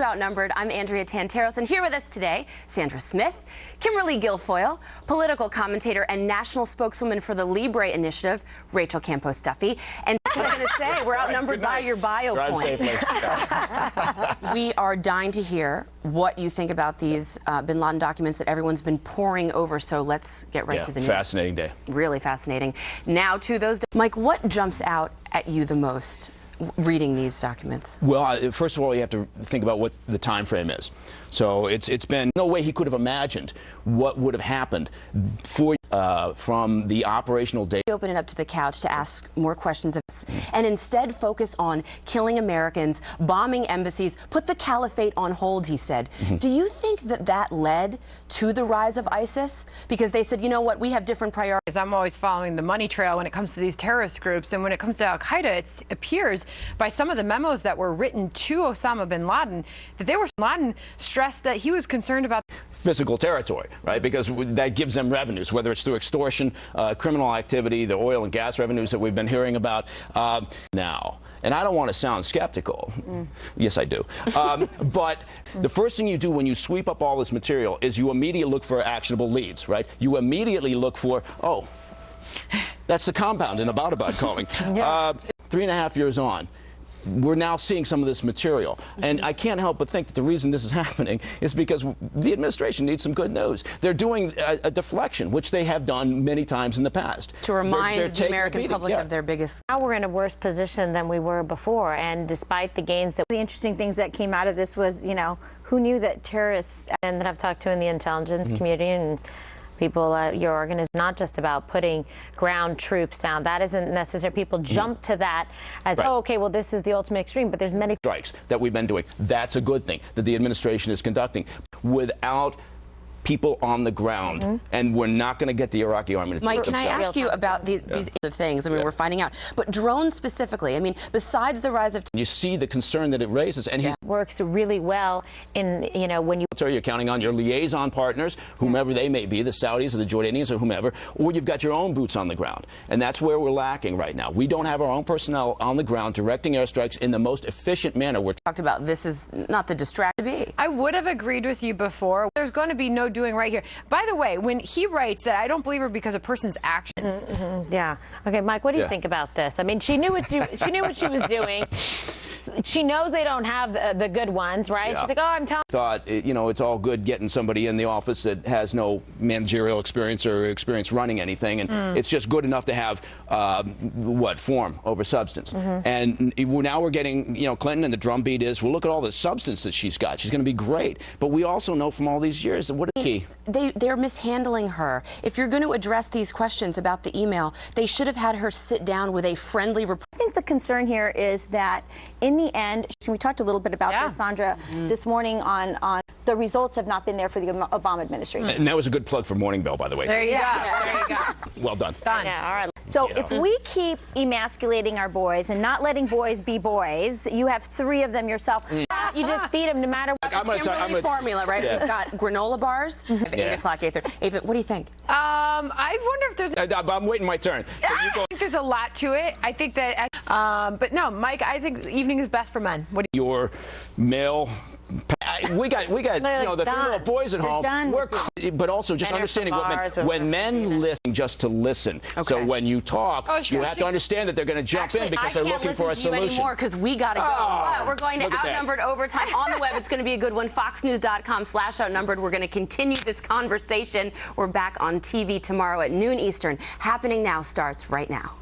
Outnumbered. I'm Andrea Tantaros, and here with us today, Sandra Smith, Kimberly Guilfoyle, political commentator and national spokeswoman for the Libre Initiative, Rachel Campos-Duffy. And I'm going to say, we're outnumbered by your bio Drive points. safely. We are dying to hear what you think about these bin Laden documents that everyone's been poring over, so let's get right to the news. Fascinating day. Really fascinating. Now to those. Mike, what jumps out at you the most reading these documents? Well, first of all, you have to think about what the time frame is. So it's been no way he could have imagined what would have happened from the operational day. Open it up to the couch to ask more questions of this, and instead focus on killing Americans, bombing embassies, put the caliphate on hold, he said. Do you think that that led to the rise of ISIS? Because they said, you know what, we have different priorities. I'm always following the money trail when it comes to these terrorist groups, and when it comes to Al-Qaeda, it appears by some of the memos that were written to Osama bin Laden that bin Laden stressed that he was concerned about Physical territory, right? Because that gives them revenues, whether it's through extortion, criminal activity, the oil and gas revenues that we've been hearing about now. And I don't want to sound skeptical. Yes, I do. But the first thing you do when you sweep up all this material is you immediately look for actionable leads, right? You immediately look for, oh, that's the compound in About calling. 3.5 years on, we're now seeing some of this material. And I can't help but think that the reason this is happening is because the administration needs some good news. They're doing a deflection, which they have done many times in the past. To remind the American public of their biggest... Now we're in a worse position than we were before, and despite the gains that... The interesting things that came out of this was, you know, who knew that terrorists... And that I've talked to in the intelligence community and people at your organization, not just about putting ground troops down. That isn't necessary. People jump to that as, oh, okay, well, this is the ultimate extreme, but there's many strikes that we've been doing. That's a good thing that the administration is conducting without people on the ground, and we're not going to get the Iraqi army to Mike, can I ask you about these things? I mean, we're finding out. But drones specifically, I mean, besides the rise of... You see the concern that it raises, and he works really well in, you know, when you're counting on your liaison partners, whomever they may be, the Saudis or the Jordanians or whomever, or you've got your own boots on the ground. And that's where we're lacking right now. We don't have our own personnel on the ground directing airstrikes in the most efficient manner. We're talked about this is not the distract to be. I would have agreed with you before. There's going to be no doing right here. By the way, when he writes that I don't believe her because of a person's actions. Yeah. Okay, Mike, what do you think about this? I mean, she knew what she was doing. She knows they don't have the good ones, right? She's like, oh, I'm telling. Thought, you know, it's all good getting somebody in the office that has no managerial experience or experience running anything, and it's just good enough to have form over substance. And now we're getting, you know, Clinton, and the drumbeat is, well, look at all the substance that she's got. She's going to be great. But we also know from all these years that what is key. They're mishandling her. If you're going to address these questions about the email, they should have had her sit down with a friendly reporter. I think the concern here is that in the end, we talked a little bit about this, Sandra, this morning on the results have not been there for the Obama administration. And that was a good plug for Morning Bell, by the way. There you go. There you go. Well done. Done. Yeah, all right. So if we keep emasculating our boys and not letting boys be boys, you have 3 of them yourself. You just feed them no matter what. I'm a formula, right? We've got granola bars at 8 o'clock, 8:30. Ava, what do you think? I wonder if there's... I'm waiting my turn. I think there's a lot to it. I think that... but no, Mike, I think the evening is best for men. What do you... Your male... We got you know, the 3 little boys at home. But also just understanding when men listen just to listen. So when you talk, you have to understand that they're going to jump in because they're looking for a solution. I can't listen to you anymore because we got to go. But we're going to Outnumbered Overtime on the web. It's going to be a good one. FoxNews.com/Outnumbered. We're going to continue this conversation. We're back on TV tomorrow at noon Eastern. Happening Now starts right now.